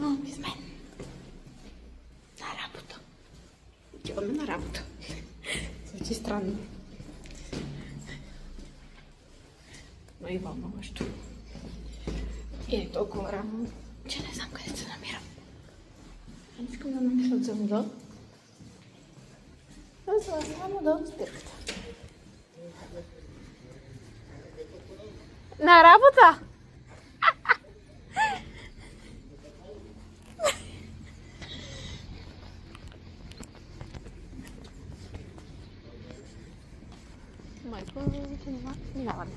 Мама ми с мен. На работа. Отиваме на работа. Звучи странно. Но и вълнуващо. И е толкова рано, че не знам къде се намирам. Не искам да намисля от завода. Аз съм само до спирката. На работа! Майко, минаваме.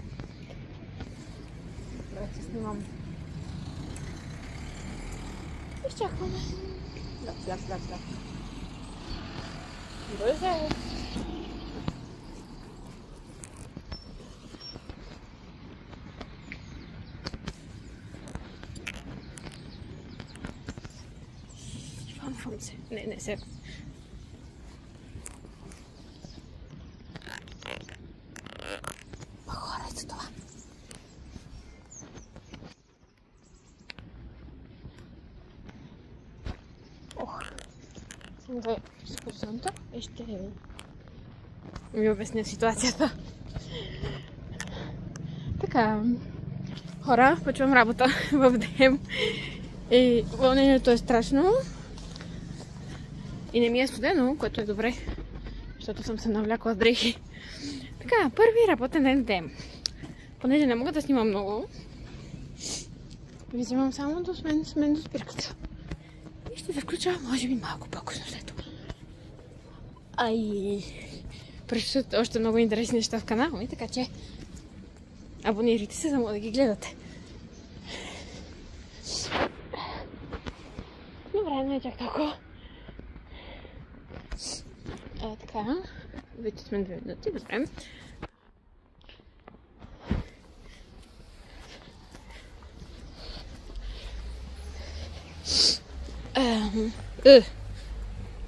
Вече снимам. Изчакваме. Да. Бързо! Фанфам се. Не се. Хора, това. Съм две екскурсионта и ще ви обясня ситуацията. Така, хора, почвам работа в ДМ и вълнението е страшно и не ми е студено, което е добре, защото съм се навлякла с дрехи. Така, първи работен ден в ДМ. Понеже не мога да снимам много, ви взимам само до мен до спирката. И ще се включа, може би, малко по-късно след това. Предстоят още много интересни неща в канала ми, така че абонирайте се, за да ги гледате. Добре, не е чак толкова. Така, вече сме 2 минути, добре.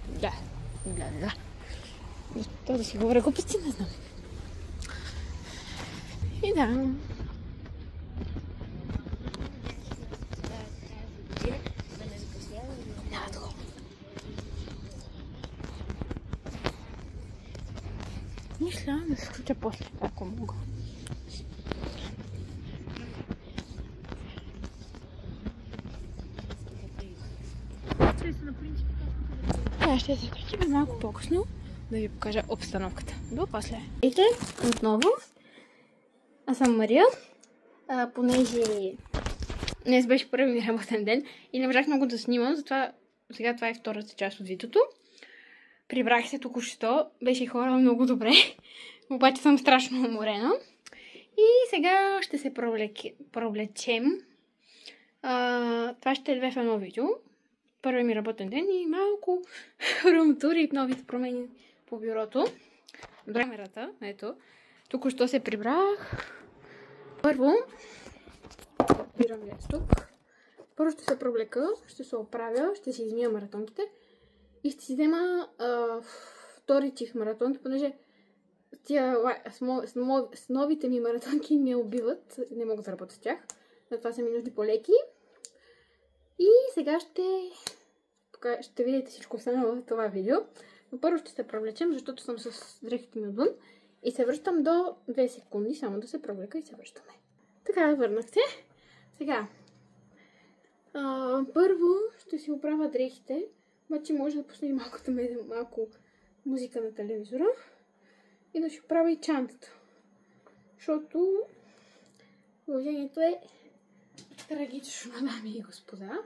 Да. Това да си говоря глупости, не знам. И да. Няма такова. Мисля да се включа после, ако мога. Ще се включим малко по-късно да ви покажа обстановката. До после. Здравейте, отново. Аз съм Мария. Понеже днес беше първи ми работен ден и не можах много да снимам, затова сега това е втората част от видеото. Прибрах се току-що, беше хора много добре, обаче съм страшно уморена. И сега ще се провлечем. Това ще е 2 в 1 видео. Първи ми работен ден и малко румтури и новите промени по бюрото. Камерата, ето. Току-що се прибрах. Първо, бирам днес тук. Първо ще се провлека, ще се оправя, ще си измия маратонките и ще си взема втори чих маратонки, понеже с новите ми маратонки ме убиват. Не мога да работя с тях. Затова са ми нужни по-леки. И сега ще видите всичко останало в това видео. Но първо ще се провлечем, защото съм с дрехите ми отвън. И се връщам до 2 секунди, само да се провлека и се връщаме. Така, върнах се. Сега, първо ще си оправя дрехите. Обаче може да пусна и малко музика на телевизора. И да си оправя и чантата. Защото положението е трагично, дами и господа.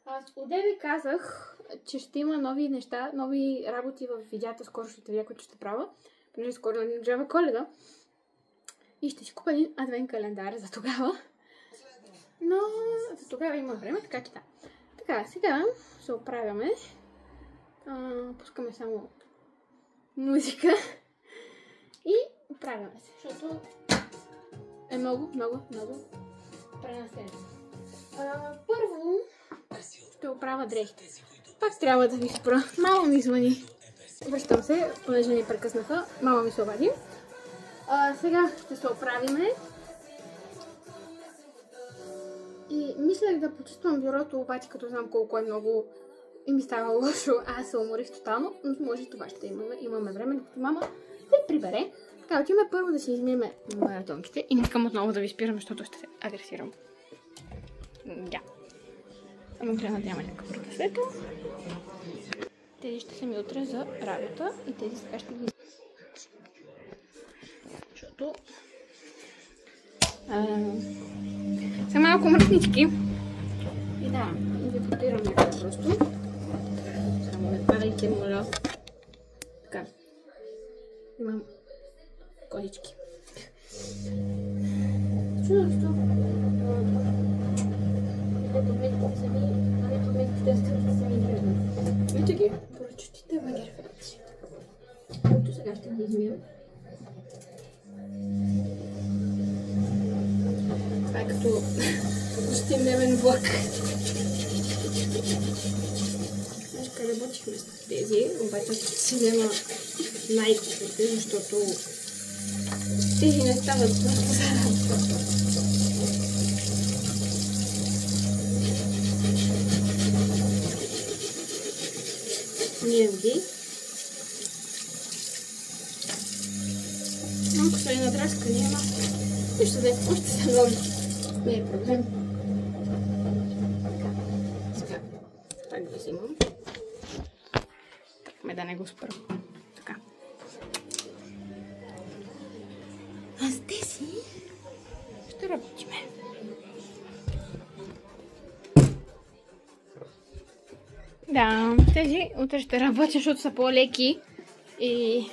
Аз одеве казах, че ще има нови неща, нови работи в видеята, скоро ще видя, които ще правя. Понеже скоро наближава Коледа. И ще си купя един адвент календар за тогава. Но за тогава има време, така че да. Така, сега се оправяме. Пускаме само музика. И оправяме се, защото е много пренасено. Първо ще оправя дрехите. Пак трябва да ви спра. Мама ми звъни. Връщам се, понеже ни прекъснаха. Мама ми се обади. Сега ще се оправиме. И И мислех да почиствам бюрото, обаче като знам колко е много и ми става лошо, аз се уморих тотално, но може това ще имаме време, докато мама се прибере. Така, отиваме първо да си измиеме маратонките и не искам отново да ви спирам, защото ще се агресирам. Да. Само трябва да няма някакъв протесето. Тези ще са ми утре за работа и тези сега ще ги защото са малко мръснички. И да, ви потирам някакво просто. Само не падайте, моля. Така. Имам козички. Чудо. Ето ги, поръчетите вагерфелци. Ето сега ще ги измием. Това е като почти дневен влак. Знаеш как работихме с тези, обаче ще си взема най-купите, защото тези не стават просто за работа. Мием ги. Малко са и надраскани, ама нищо да е още са нови. Не е проблем. Така, сега пак го взимам. Ме да не го спра. Така. А с тези ще работиме. Да, тези утре ще работя, защото са по-леки и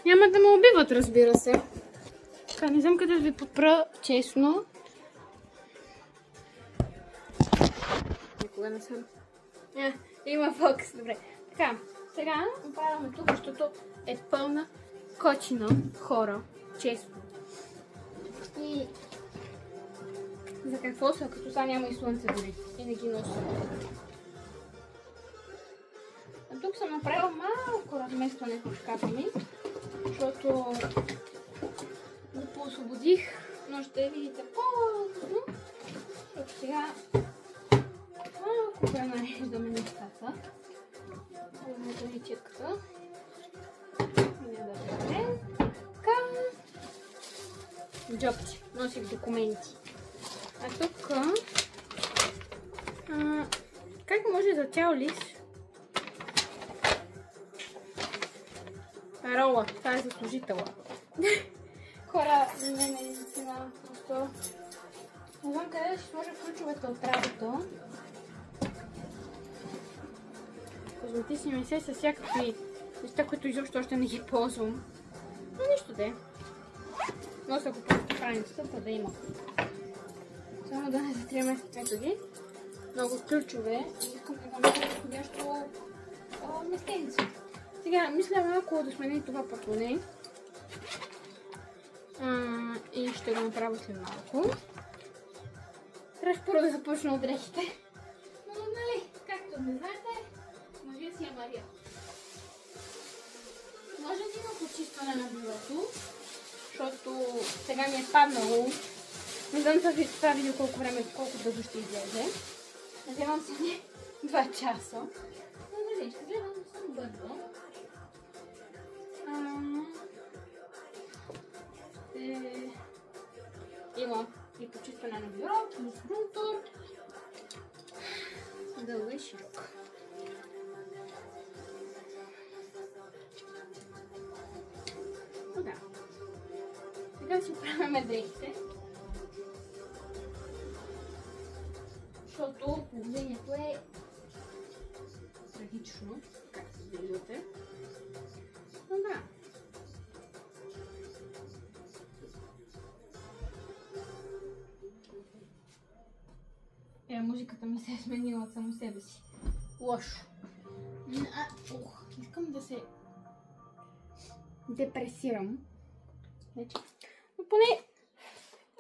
няма да ме убиват, разбира се. Така, не знам къде да ви подпра, честно. Никога не съм. Има фокус, добре. Така, сега оправяме тук, защото е пълна кочина хора, честно. И за какво са, като сега няма и слънце дори. И не ги нося. А тук съм направила малко разместване в шкафа ми, защото го поосвободих, но ще видите по-късно, защото сега малко пренареждаме нещата. Ето ви четката. Така. Джобче, носих документи. А тук как може за цял лист? Рола, това е за служителя. Хора, не знам, просто не знам къде да си сложа ключовете от работа. Позвати си ми се с всякакви неща, които изобщо още не ги ползвам. Но нищо де. Нося го просто в раницата, за да има. Само да не затриеме ето ги. Много ключове и искам да намеря подходящо местенце. Сега, мисля малко да сменим това пътоне. И ще го направя след малко. Трябваше първо да започна от дрехите. Но, нали, както не знаете, мъжът си е Мария. Може да има почистване на бюрото, защото сега ми е паднало. Не знам това видео колко дълго ще излезе. Надявам се не 2 часа. Но, нали, ще гледам само бързо. Има и почистване на бюро, и грунтор. Дълга и широка. Да. Сега си правяме дрехите. Защото положението е трагично, както виждате. Но да. Музиката ми се е сменила от само себе си. Лошо. Искам да се депресирам. Но поне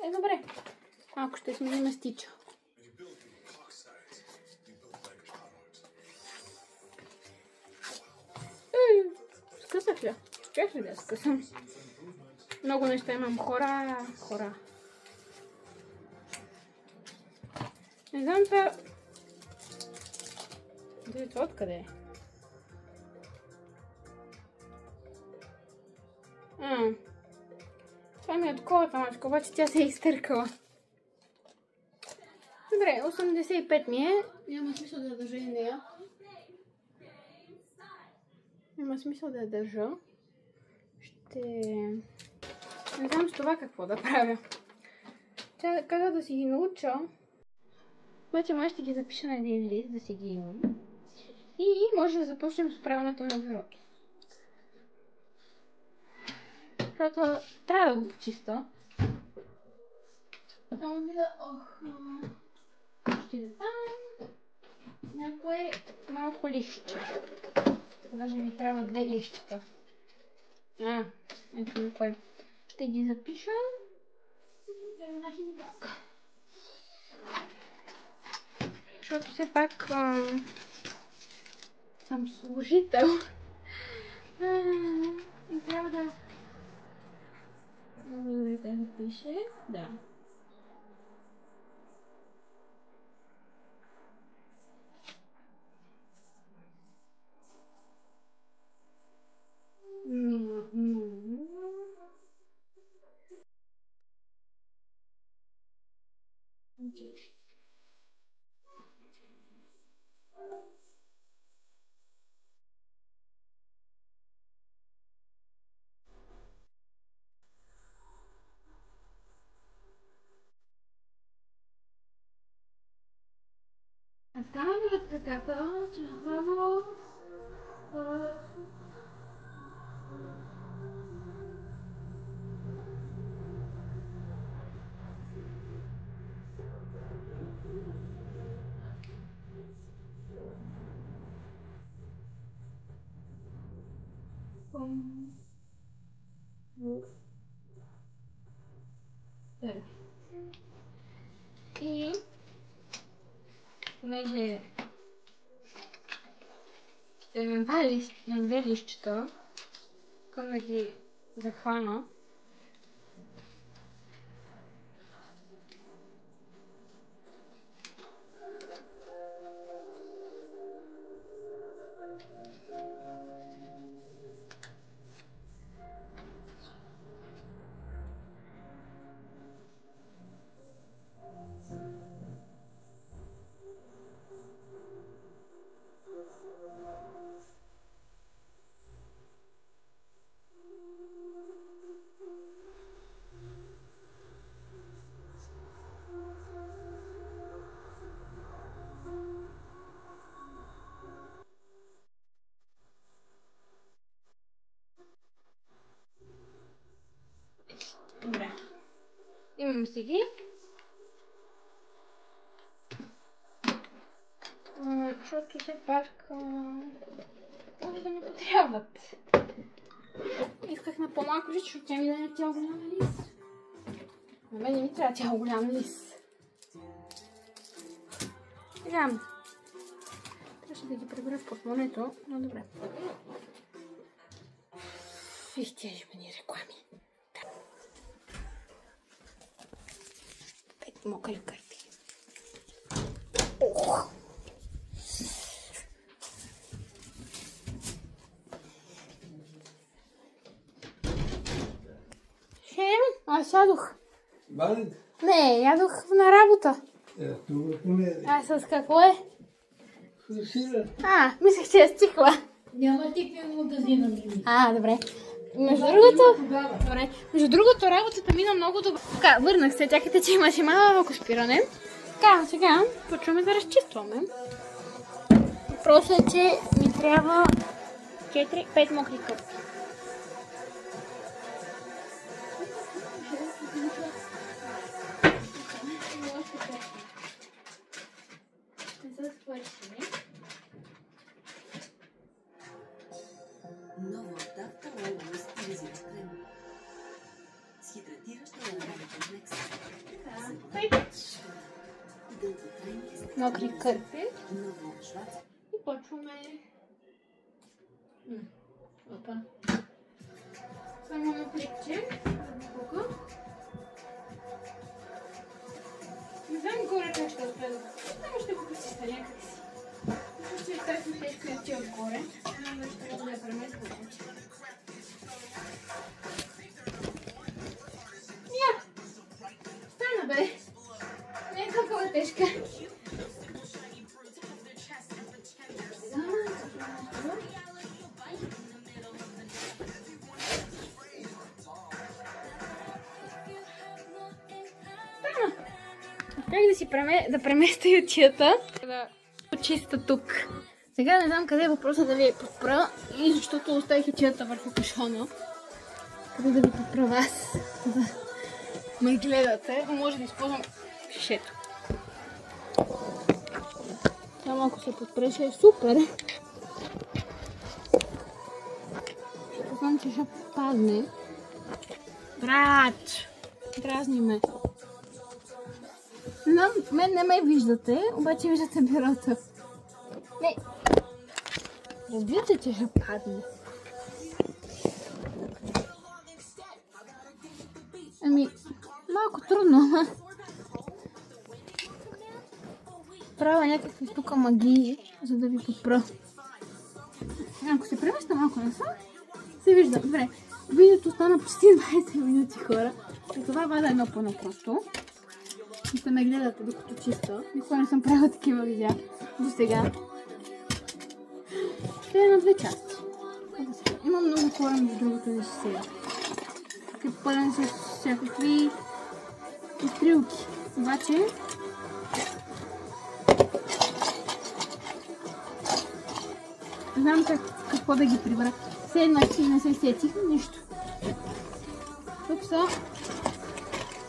е добре. Малко ще смени местича. Скъсах ли? Чех ли да скъсам? Много неща имам. Хора. Не знам това... Това откъде е? Това ми е от колата, мачка, обаче тя се е изтъркала. Добре, 85 ми е. Няма смисъл да я държа и нея. Няма смисъл да я държа. Ще... Не знам с това какво да правя. Тя каза да си ги науча. Обаче май ще ги запиша на един лист, да си ги имам. И може да започнем с правенето на уроки. Защото трябва да го почиста. Само ми да... Ще да там някое малко лище. Даже ми трябва 2 лищата. Ето някое. Ще ги запиша. Защото все пак съм служител. И трябва да... Да напише. Да. И понеже ще ме вали на 2 лищчета, към да ги захвана. Добре. Имам си ги. Защото все пак може да ми потрябват. Исках на по-малко лист, защото тя ми даде цял голям лист. На мен не ми трябва цял голям лист. Знам. Трябваше да ги прибера в портмонето, но добре. Виж тия жбени реклами. 5 мокри кърпи. Ох! Аз ядох. Валент? Не, ядох на работа. Това поне... А с какво е? Сира. Мислех, че е стикла. Няма тикви в магазина ми. Добре. Между другото, работата мина много добре. Така, върнах се, чакайте, че имаше малко спиране. Така, сега почваме да разчистваме. Въпросът е, че ми трябва 4-5 мокри кърпи. Нова отдавка Лоло стилизиращ крем. С хидратираща лавандова комплекс. Мокри кърпи. Ново швац. И почваме. Опа. Само на пликче. Не знам горе как ще отпеда. нагоре. Трябва да я преместя. Стана бе! Не е толкова тежка. Как да преместя ютията, да почиста тук. Сега не знам къде е въпросът да ви подпра, и защото оставих ютията върху кашона. Къде да ви подпра вас, да ме гледате, може да използвам шишето. Само ако се подпреше е супер. Защото знам, че ще падне. Брат! Дразни ме. Знам, мен не ме виждате, обаче виждате бюрото. Не. Разбирате, че ще падне. Ами, малко трудно. Правя някакви тук магии, за да ви подпра. Ако се преместя малко насам, се вижда. Добре, видеото стана почти 20 минути, хора. И това вада едно по-напросто. Ще ме гледате докато чиста. Никога не съм правила такива видеа до сега. Ще е на две части. Има много хора между другото да ще сега. Е пълен с всякакви изстрелки. Обаче знам какво да ги прибра. Седнах и не се сетих нищо. Тук са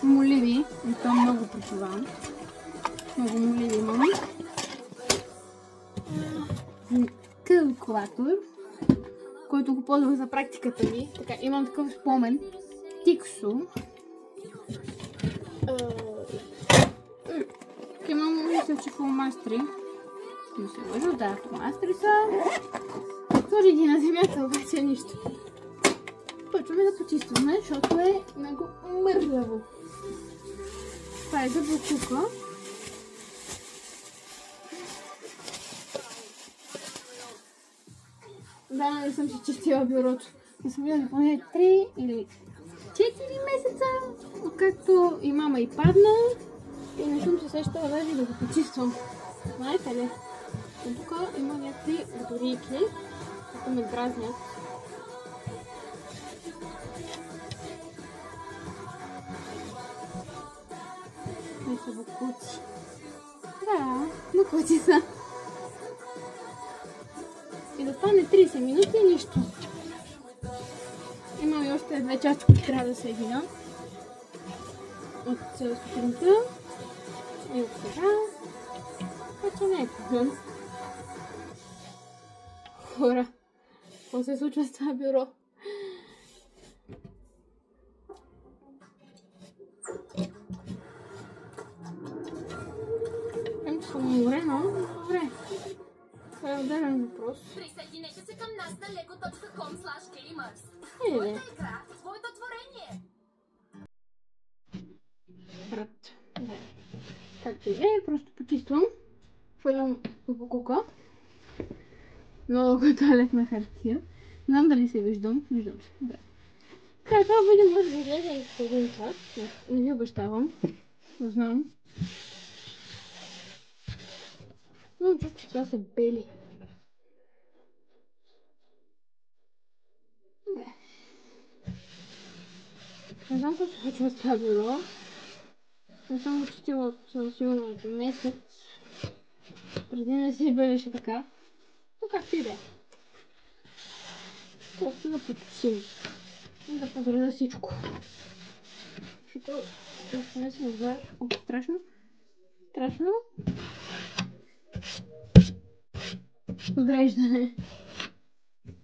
моливи, и то много причувам. Много моливи имам. Калкулатор, който го ползвах за практиката ми. Така, имам такъв спомен. Тиксо. Тук имам, мисля, че фломастри. Не се лъжа, да, фломастри са. Тоже ги на земята, обаче нищо. Почваме да почистваме, защото е много мърляво. Това е за букука. Да, не съм си чистила бюрото. Не съм видела поне 3 или 4 месеца, откакто и мама и падна. И не съм се сещала даже да го почиствам. Знаете ли? Тук има някакви батарийки, които ме дразнят. Не са букуци. Да, букуци са. И да стане 30 минути и нищо. Имам и още 2 части, които трябва да съединя. От сутринта и от сега. Така че не е проблем. Хора, какво се случва с това бюро? Съм уморена, добре. Това е отделен въпрос. Присъединете се към нас на lego.com/gamers. Твоята игра, твоето творение. Брат, да. Както и е, просто почиствам. Хвърлям букука. Много туалетна хартия. Не знам дали се виждам. Виждам се. Добре. Така, това видео може да ви гледа и половин час. Не ви обещавам. Не знам. Но чух, че това са бели. Не знам какво се случва с това бюро. Не съм го чистила със сигурно месец. Преди не си бъдеше така. Но както и да е. Просто да потушим. И да подреда всичко. Защото не се разбира. Страшно. Страшно. Подреждане.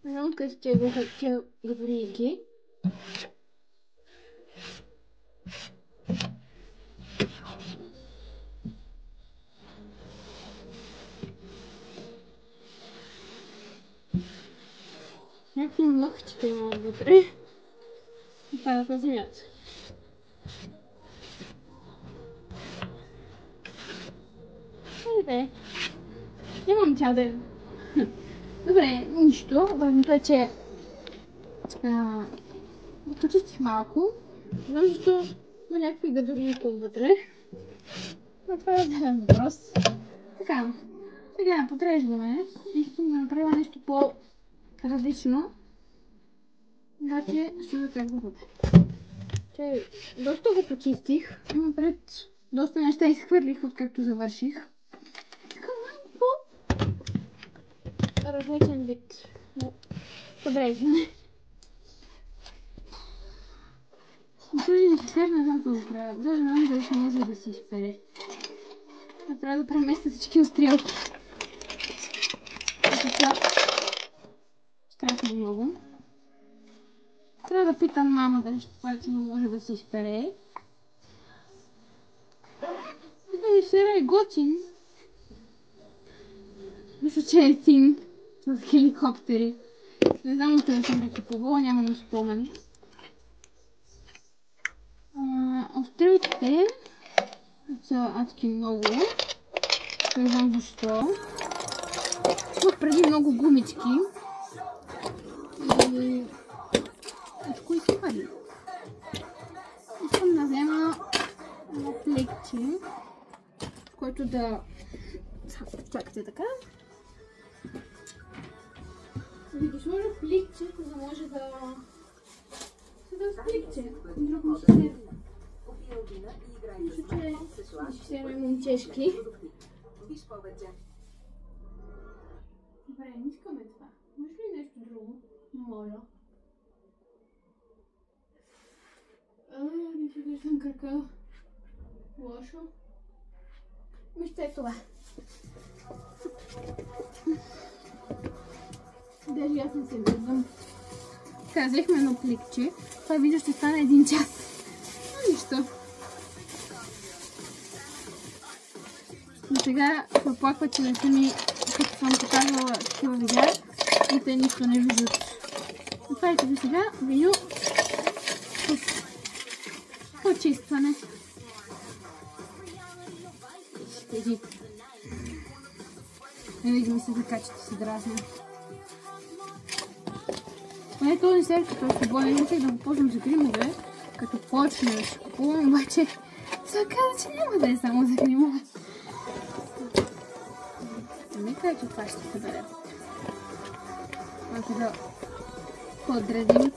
Не знам откъде са тия батарийки. Някакви мъхчета има вътре. И падат на земята. Айде. Нямам цял ден. Добре, нищо. Важното е, че почистих малко, защото има някакви гадори вътре. Но това е отделен въпрос. Така, сега подреждаме. Искам да направя нещо по-различно. Значи, ще ви как да бъде. Доста го почистих. Имам пред доста неща изхвърлих, откакто завърших. Така по-различен вид подреждане. Този несесер не знам какво да правя. Даже не знам дали ще може да се изпере. Трябва да преместя всички стрелки. Това страшно много. Трябва да питам мама дали ще може да се изпере. Несесера е готин. Мисля, че е син с хеликоптери. Не знам от това съм купувала, нямам спомен. Острелките са адски много. Не знам защо. Имах преди много гумички. И всичко изхвърли. Искам да взема едно плекче, в което да... Чакайте така. Да ги сложа плекче, за да може да... Да плекче. Друг му се не... Мисля, че ще имаме момчешки. Добре, не искаме това. Може ли нещо друго? Моля. Не си виждам кръка. Лошо. Мисля е това. Даже аз не се виждам. Така, взехме едно пликче. Това видео ще стане 1 час. Нищо. Но сега се оплакват, че не са ми, като съм показвала такива видеа, и те нищо не виждат. И това е като сега видео с почистване. Тези. Винаги ми се така, че се дразня. Поне този сервис, като е свободен, мислех да го ползвам за гримове, като почне да се купувам, обаче се оказа, че няма да е само за гримове. Не кажа, че това ще се бъде. Малко да подредим.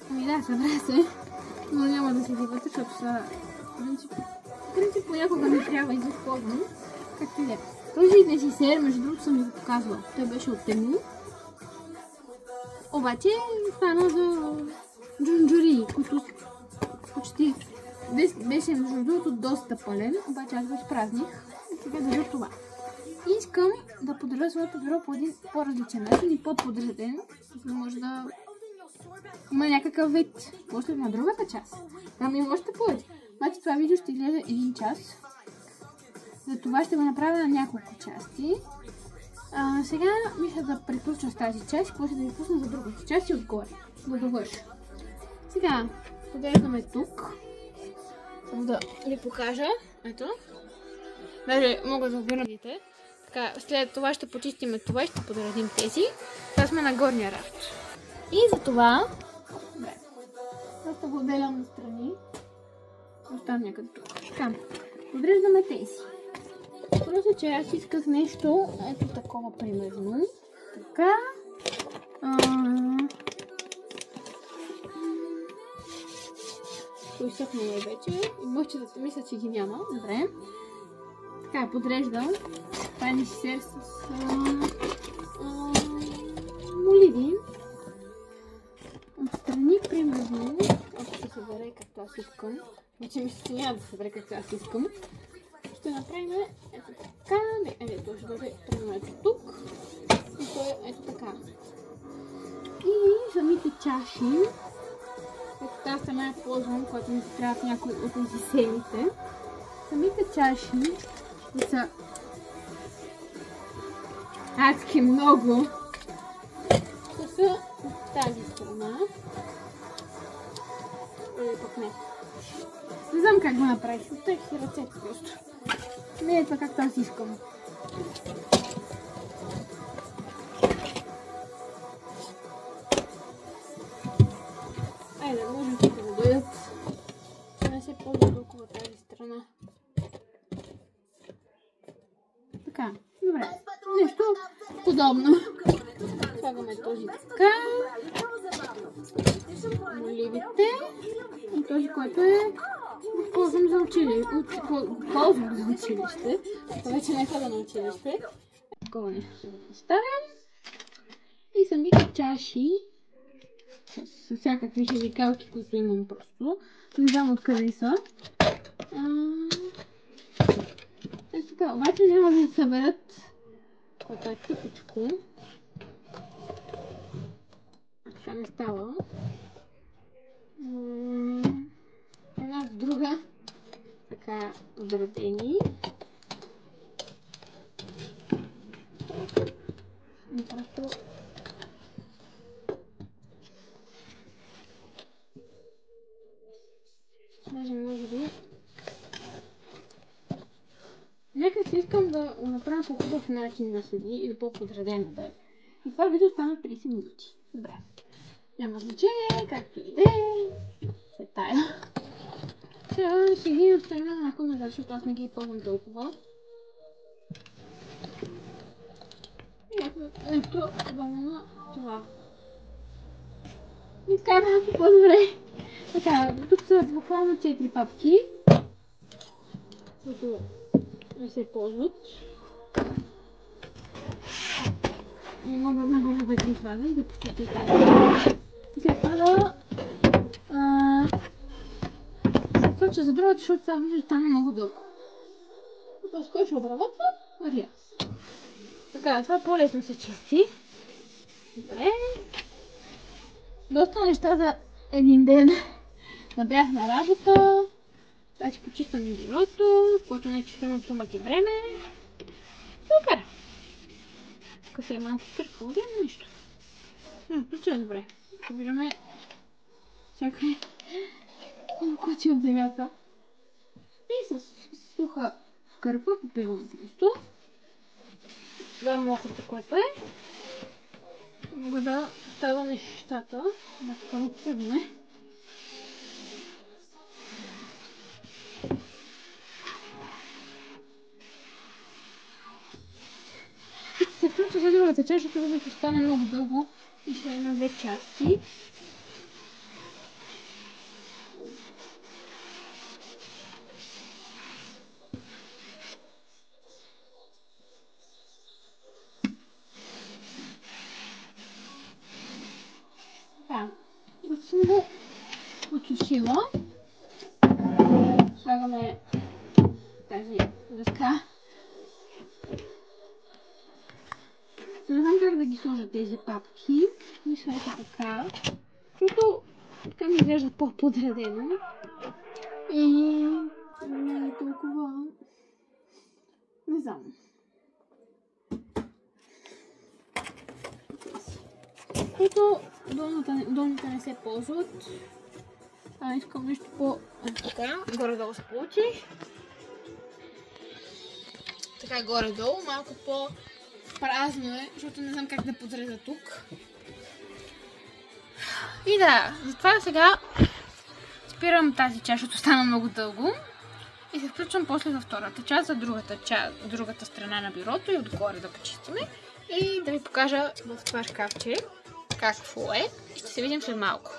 Ами да, събра се, но няма да се дивате, защото са... В принцип, понякога ми трябва и за използвам. Както и да е. Този несесер, между другото, съм ви го показвала. Той беше от Тему. Обаче стана за джунджури, които почти беше между другото доста пълен, обаче аз го изпразних и сега държа това. И искам да подредя своето бюро по един по-различен начин и по-подреден, за да може да има някакъв вид. После на другата част. Там има още повече. Обаче това видео ще излезе 1 час. Затова ще го направя на няколко части. Сега мисля да приключа с тази част, после да ви пусна за другата част и отгоре. Да довърша. Сега подреждаме тук. Само да ви покажа. Ето. Даже мога да го видите. Така, след това ще почистим това и ще подредим тези. Това сме на горния рафт. И за това... Добре. Просто го отделям на страни. Оставам някъде тук. Така. Подреждаме тези. Просто, че аз исках нещо, ето такова примерно. Така. Поизсъхнало е вече. И мъчетата мисля, че ги няма. Добре. Така, подреждам. Това е несесер с моливи. Отстрани примерно, ако се събере както аз искам. Вече мисля, че няма да се събере както аз искам. Ще направим ето така, ето ще бъде примерно ето тук и то е ето така. И самите чаши, ето тази страна я ползвам, когато ми се трябват някои от несесерите. Самите чаши ще са адски много. Ще са от тази страна. Или пък не. Не знам как го направих, оттех си ръцете просто. Не е това както аз искам. използвам толкова тази страна. Така, добре. Нещо подобно. Слагаме този така. Оливите. И този, който е ползвам за училище. Ползвам за училище. Това вече не хода на училище. Такова нещо се поставям. И самите чаши с всякакви химикалки, които имам просто. Не знам откъде са. Така, обаче няма да се съберат, което е тъпичко. Сега не става. Една с друга. Така, подредени. Просто даже може би нека си искам да го направя по хубав начин да седи или по-подредено да е. И това видео стана 30 минути. Добре. Няма значение, както и да е. Се тая. Сега ще ги оставя малко назад, защото аз не ги ползвам толкова. И ето подобно това. И така е малко по-добре. Така, тук са буквално 4 папки, които не се ползват. И мога много да бъдем това и да посетите тази. И след това да включа за другата, защото това видео стана много дълго. Просто кой ще обработва? Мария. Така, това по-лесно се чисти. Добре. Доста неща за един ден. Да бях на работа. Сега ще почиствам и бюрото, което не чувствам сумък и време. Супер! Тук се е малко кърпо, няма нищо. Включва е добре. Виждаме всякакви кучи от земята. И с суха кърпа попивам просто. Това е мокрото, което е. Мога да става нещата. Да първаме. Се включва за другата част, защото видеото стане много дълго и ще има две части. Така, да съм го отсушила. Слагаме тази дъска. Не знам как да ги сложа тези папки. Мисля е така. Защото така ми изглежда по-подредено. И не е толкова... Не знам. Защото долните не се ползват. Искам нещо по-така. Горе-долу се получи. Така горе-долу. Малко по-празно е, защото не знам как да подредя тук. И да, затова сега спирам тази част, защото стана много дълго. И се включвам после за втората част, за другата страна на бюрото и отгоре да почистиме. И да ви покажа в това шкафче какво е. И ще се видим след малко.